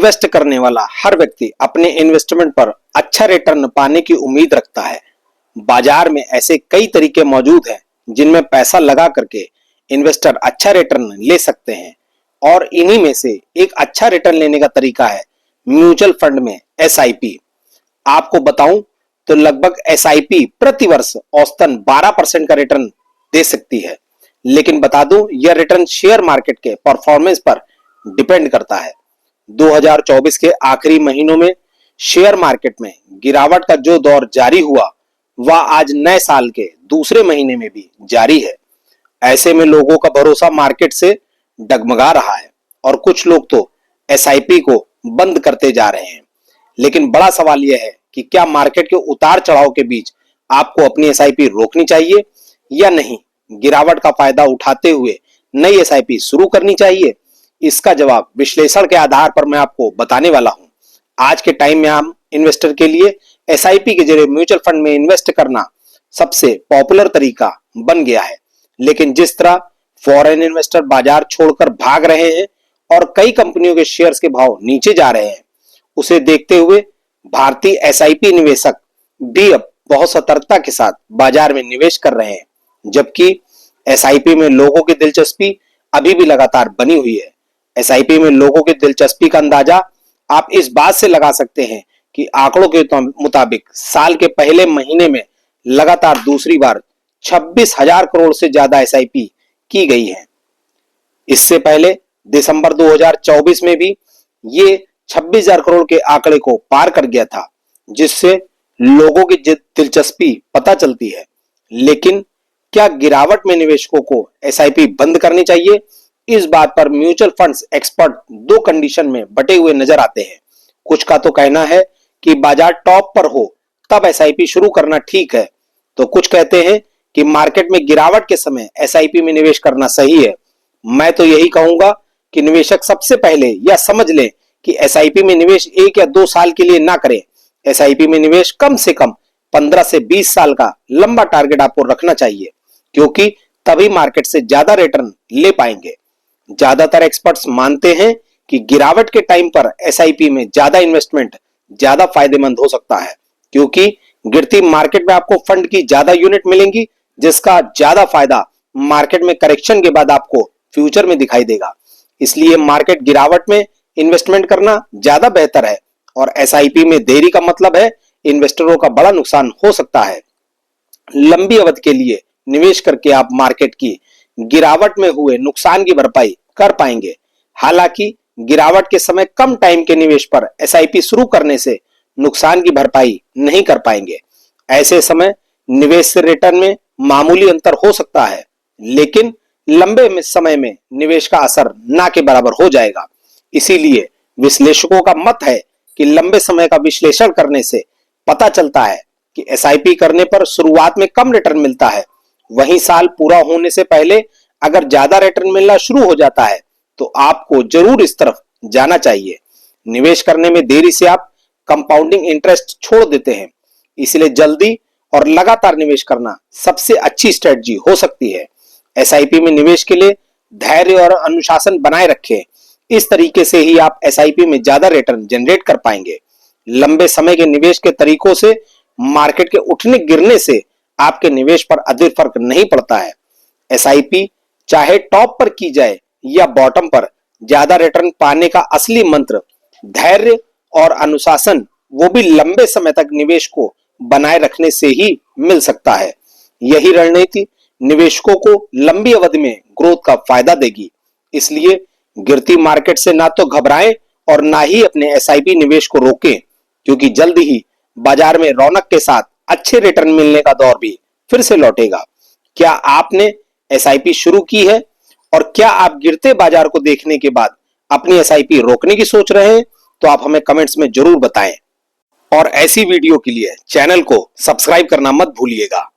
Invest करने वाला हर व्यक्ति अपने इन्वेस्टमेंट पर अच्छा रिटर्न पाने की उम्मीद रखता है। बाजार में ऐसे कई तरीके मौजूद हैं जिनमें पैसा लगा करके इन्वेस्टर अच्छा रिटर्न ले सकते हैं और इन्हीं में से एक अच्छा रिटर्न लेने का तरीका है म्यूचुअल फंड में एसआईपी। आपको बताऊं तो लगभग एसआईपी प्रति वर्ष औसतन 12% का रिटर्न दे सकती है, लेकिन बता दूं यह रिटर्न शेयर मार्केट के परफॉर्मेंस पर डिपेंड करता है। 2024 के आखिरी महीनों में शेयर मार्केट में गिरावट का जो दौर जारी हुआ वह आज नए साल के दूसरे महीने में भी जारी है। ऐसे में लोगों का भरोसा मार्केट से डगमगा रहा है और कुछ लोग तो एसआईपी को बंद करते जा रहे हैं। लेकिन बड़ा सवाल यह है कि क्या मार्केट के उतार चढ़ाव के बीच आपको अपनी एसआईपी रोकनी चाहिए या नहीं, गिरावट का फायदा उठाते हुए नई एसआईपी शुरू करनी चाहिए? इसका जवाब विश्लेषण के आधार पर मैं आपको बताने वाला हूं। आज के टाइम में आम इन्वेस्टर के लिए एसआईपी के जरिए म्यूचुअल फंड में इन्वेस्ट करना सबसे पॉपुलर तरीका बन गया है, लेकिन जिस तरह फॉरेन इन्वेस्टर बाजार छोड़कर भाग रहे हैं और कई कंपनियों के शेयर्स के भाव नीचे जा रहे हैं, उसे देखते हुए भारतीय एसआईपी निवेशक भी अब बहुत सतर्कता के साथ बाजार में निवेश कर रहे हैं, जबकि एसआईपी में लोगों की दिलचस्पी अभी भी लगातार बनी हुई है। एसआईपी में लोगों की दिलचस्पी का अंदाजा आप इस बात से लगा सकते हैं कि आंकड़ों के मुताबिक साल के पहले महीने में लगातार दूसरी बार 26,000 करोड़ से ज्यादा एसआईपी की गई है। इससे पहले दिसंबर 2024 में भी ये 26,000 करोड़ के आंकड़े को पार कर गया था, जिससे लोगों की दिलचस्पी पता चलती है। लेकिन क्या गिरावट में निवेशकों को एसआईपी बंद करनी चाहिए? इस बात पर म्यूचुअल फंड्स एक्सपर्ट दो कंडीशन में बटे हुए नजर आते हैं। कुछ का तो कहना है कि बाजार टॉप पर हो तब एसआईपी शुरू करना ठीक है, तो कुछ कहते हैं कि मार्केट में गिरावट के समय एसआईपी में निवेश करना सही है। मैं तो यही कहूंगा कि निवेशक सबसे पहले यह समझ लें कि एसआईपी में निवेश 1 या 2 साल के लिए ना करें। एसआईपी में निवेश कम से कम 15 से 20 साल का लंबा टारगेट आपको रखना चाहिए, क्योंकि तभी मार्केट से ज्यादा रिटर्न ले पाएंगे। ज्यादातर एक्सपर्ट्स मानते हैं कि गिरावट के टाइम पर एसआईपी में ज्यादा इन्वेस्टमेंट ज्यादा फायदेमंद हो सकता है, क्योंकि गिरती मार्केट में आपको फंड की ज्यादा यूनिट मिलेंगी, जिसका ज्यादा फायदा मार्केट में करेक्शन के बाद आपको फ्यूचर में दिखाई देगा। इसलिए मार्केट गिरावट में इन्वेस्टमेंट करना ज्यादा बेहतर है और एसआईपी में देरी का मतलब है इन्वेस्टरों का बड़ा नुकसान हो सकता है। लंबी अवधि के लिए निवेश करके आप मार्केट की गिरावट में हुए नुकसान की भरपाई कर पाएंगे। हालांकि गिरावट के समय कम टाइम के निवेश पर एसआईपी शुरू करने से नुकसान की भरपाई नहीं कर पाएंगे। ऐसे समय निवेश से रिटर्न में मामूली अंतर हो सकता है, लेकिन लंबे समय में निवेश का असर ना के बराबर हो जाएगा। इसीलिए विश्लेषकों का मत है कि लंबे समय का विश्लेषण करने से पता चलता है कि एसआईपी करने पर शुरुआत में कम रिटर्न मिलता है, वहीं साल पूरा होने से पहले अगर ज्यादा रिटर्न मिलना शुरू हो जाता है तो आपको जरूर इस तरफ जाना चाहिए। निवेश करने में देरी से आप कंपाउंडिंग इंटरेस्ट छोड़ देते हैं, इसलिए जल्दी और लगातार निवेश करना सबसे अच्छी स्ट्रेटजी हो सकती है। एसआईपी में निवेश के लिए धैर्य और अनुशासन बनाए रखें। इस तरीके से ही आप एसआईपी में ज्यादा रिटर्न जनरेट कर पाएंगे। लंबे समय के निवेश के तरीकों से मार्केट के उठने गिरने से आपके निवेश पर अधिक फर्क नहीं पड़ता है। एसआईपी चाहे टॉप पर की जाए या बॉटम पर, ज्यादा रिटर्न पाने का असली मंत्र धैर्य और अनुशासन, वो भी लंबे समय तक निवेश को बनाए रखने से ही मिल सकता है। यही रणनीति निवेशकों को लंबी अवधि में ग्रोथ का फायदा देगी। इसलिए गिरती मार्केट से ना तो घबराएं और ना ही अपने एसआईपी निवेश को रोकें, क्योंकि जल्द ही बाजार में रौनक के साथ अच्छे रिटर्न मिलने का दौर भी फिर से लौटेगा। क्या आपने एसआईपी शुरू की है और क्या आप गिरते बाजार को देखने के बाद अपनी एसआईपी रोकने की सोच रहे हैं? तो आप हमें कमेंट्स में जरूर बताएं और ऐसी वीडियो के लिए चैनल को सब्सक्राइब करना मत भूलिएगा।